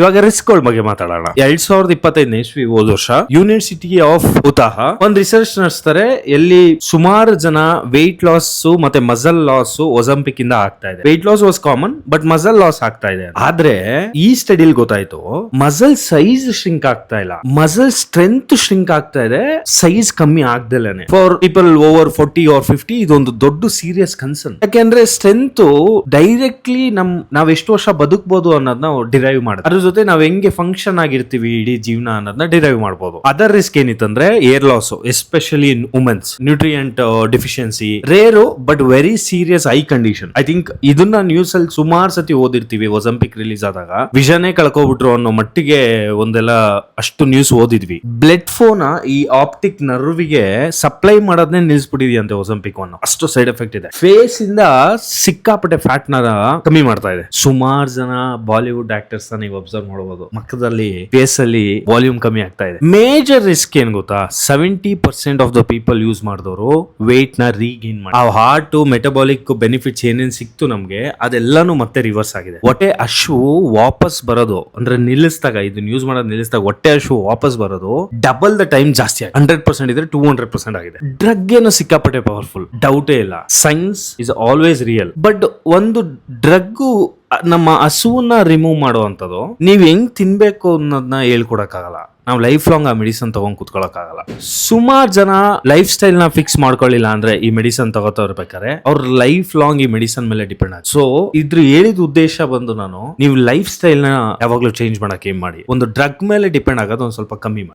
ಇವಾಗ ರಿಸ್ಕ್ ಗಳ ಬಗ್ಗೆ ಮಾತಾಡೋಣ. 2025 ಇಸ್ವಿ ಹೋದ ವರ್ಷ ಯೂನಿವರ್ಸಿಟಿ ಆಫ್ ಉತಾಹ ಒಂದ್ ರಿಸರ್ಚ್ ನಡೆಸ್ತಾರೆ, ಎಲ್ಲಿ ಸುಮಾರು ಜನ ವೆಯ್ಟ್ ಲಾಸ್ ಮತ್ತೆ ಮಸಲ್ ಲಾಸ್ ಒಜಂಪಿಕ್ ಇಂದ ಆಗ್ತಾ ಇದೆ. Weight loss was common, but muscle loss ಆಗ್ತಾ ಇದೆ. ಆದ್ರೆ ಈ ಸ್ಟಡಿಲ್ ಗೊತ್ತಾಯ್ತು, ಮಸಲ್ ಸೈಜ್ ಶ್ರಿಂಕ್ ಆಗ್ತಾ ಇಲ್ಲ, ಮಸಲ್ ಸ್ಟ್ರೆಂತ್ ಶ್ರಿಂಕ್ ಆಗ್ತಾ ಇದೆ, ಸೈಜ್ ಕಮ್ಮಿ ಆಗ್ದಲೇನೆ. ಫಾರ್ ಪೀಪಲ್ ಓವರ್ 40 or 50 ಇದೊಂದು ದೊಡ್ಡ ಸೀರಿಯಸ್ ಕನ್ಸರ್ನ್. ಯಾಕೆಂದ್ರೆ ಸ್ಟ್ರೆಂತ್ ಡೈರೆಕ್ಟ್ಲಿ ನಾವ್ ಎಷ್ಟು ವರ್ಷ ಬದುಕಬಹುದು ಅನ್ನೋದನ್ನ ಡಿರೈವ್ ಮಾಡುತ್ತೆ. ಅದ್ರ ಜೊತೆ ನಾವ್ ಹೆಂಗೆ ಫಂಕ್ಷನ್ ಆಗಿರ್ತೀವಿ ಇಡೀ ಜೀವನ ಅನ್ನೋದನ್ನ ಡಿರೈವ್ ಮಾಡಬಹುದು. ಅದರ್ ರಿಸ್ಕ್ ಏನಿತ್ತಂದ್ರೆ hair loss, especially in women's, nutrient deficiency, rare but very serious eye condition. I think ಇದನ್ನ ನ್ಯೂಸ್ ಅಲ್ಲಿ ಸುಮಾರು ಸತಿ ಓದಿರ್ತೀವಿ. ಒಜಂಪಿಕ್ ರಿಲೀಸ್ ಆದಾಗ ವಿಷನೇ ಕಳ್ಕೊಬಿಟ್ರು ಅನ್ನೋ ಮಟ್ಟಿಗೆ ಒಂದೆಲ್ಲ ಅಷ್ಟು ನ್ಯೂಸ್ ಓದಿದ್ವಿ. ಬ್ಲಡ್ ಫೋನ್ ಈ ಆಪ್ಟಿಕ್ ನರ್ವ್ಗೆ ಸಪ್ಲೈ ಮಾಡೋದನ್ನೇ ನಿಲ್ಸ್ಬಿಟ್ಟಿದೆಯಂತೆ ಒಜಂಪಿಕ್ ಅನ್ನು. ಅಷ್ಟು ಸೈಡ್ ಎಫೆಕ್ಟ್ ಇದೆ. ಫೇಸ್ ಇಂದ ಸಿಕ್ಕಾಪಟ್ಟೆ ಫ್ಯಾಟ್ ನ ಕಮ್ಮಿ ಮಾಡ್ತಾ ಇದೆ. ಸುಮಾರು ಜನ ಬಾಲಿವುಡ್ ಆಕ್ಟರ್ಸ್ ನೀವು ಅಬ್ಸರ್ವ್ ಮಾಡಬಹುದು, ಮಕ್ಕದಲ್ಲಿ ಫೇಸ್ ಅಲ್ಲಿ ವಾಲ್ಯೂಮ್ ಕಮ್ಮಿ ಆಗ್ತಾ ಇದೆ. ಮೇಜರ್ ರಿಸ್ಕ್ ಏನ್ ಗೊತ್ತಾ, 70% ಆಫ್ ದ ಪೀಪಲ್ ಯೂಸ್ ಮಾಡಿದವರು ವೇಟ್ ನ ರೀಗೇನ್ ಮಾಡಿ, ಆ ಹಾರ್ಟ್ ಮೆಟಬಾಲಿಕ್ ಬೆನಿಫಿಟ್ಸ್ ಏನೇನ್ ಸಿಕ್ತು ನಮ್ಗೆ ಅದೆಲ್ಲಾನು ಮತ್ತೆ ರಿವರ್ಸ್ ಆಗಿದೆ. ಹೊಟ್ಟೆ ಹಶು ವಾಪಸ್ ಬರೋದು ಅಂದ್ರೆ ನಿಲ್ಲಿಸಿದಾಗ, ಇದನ್ನ ಯೂಸ್ ಮಾಡೋದು ನಿಲ್ಲಿಸಿದಾಗ ಹೊಟ್ಟೆ ಹಶು ವಾಪಸ್ ಬರೋದು ಡಬಲ್ ದ ಟೈಮ್ ಜಾಸ್ತಿ ಆಗಿದೆ. 100% ಇದ್ರೆ 200% ಆಗಿದೆ. ಡ್ರಗ್ ಏನು ಸಿಕ್ಕಾಪಟ್ಟೆ ಪವರ್ಫುಲ್, ಡೌಟೇ ಇಲ್ಲ. Science is always real. But ಒಂದು ಡ್ರಗ್ ನಮ್ಮ ಹಸುವನ್ನ ರಿಮೂವ್ ಮಾಡುವಂಥದ್ದು, ನೀವ್ ಹೆಂಗ್ ತಿನ್ಬೇಕು ಅನ್ನೋದನ್ನ ಹೇಳ್ಕೊಡಕ್ಕಾಗಲ್ಲ. ನಾವು ಲೈಫ್ ಲಾಂಗ್ ಆ ಮೆಡಿಸನ್ ತಗೊಂಡ್ ಕುತ್ಕೊಳಕ್ಕಾಗಲ್ಲ. ಸುಮಾರು ಜನ ಲೈಫ್ ಸ್ಟೈಲ್ ನ ಫಿಕ್ಸ್ ಮಾಡ್ಕೊಳ್ಳಿಲ್ಲ ಅಂದ್ರೆ ಈ ಮೆಡಿಸನ್ ತಗೋತಾ ಇರ್ಬೇಕಾದ್ರೆ ಅವ್ರ ಲೈಫ್ ಲಾಂಗ್ ಈ ಮೆಡಿಸನ್ ಮೇಲೆ ಡಿಪೆಂಡ್ ಆಗುತ್ತೆ. ಸೊ ಇದ್ರ ಹೇಳಿದ ಉದ್ದೇಶ ಬಂದು, ನಾನು ನೀವು ಲೈಫ್ ಸ್ಟೈಲ್ ನ ಯಾವಾಗ್ಲೂ ಚೇಂಜ್ ಮಾಡಕ್ ಏನ್ ಮಾಡಿ, ಒಂದು ಡ್ರಗ್ ಮೇಲೆ ಡಿಪೆಂಡ್ ಆಗೋದು ಒಂದ್ ಸ್ವಲ್ಪ ಕಮ್ಮಿ ಮಾಡಿ.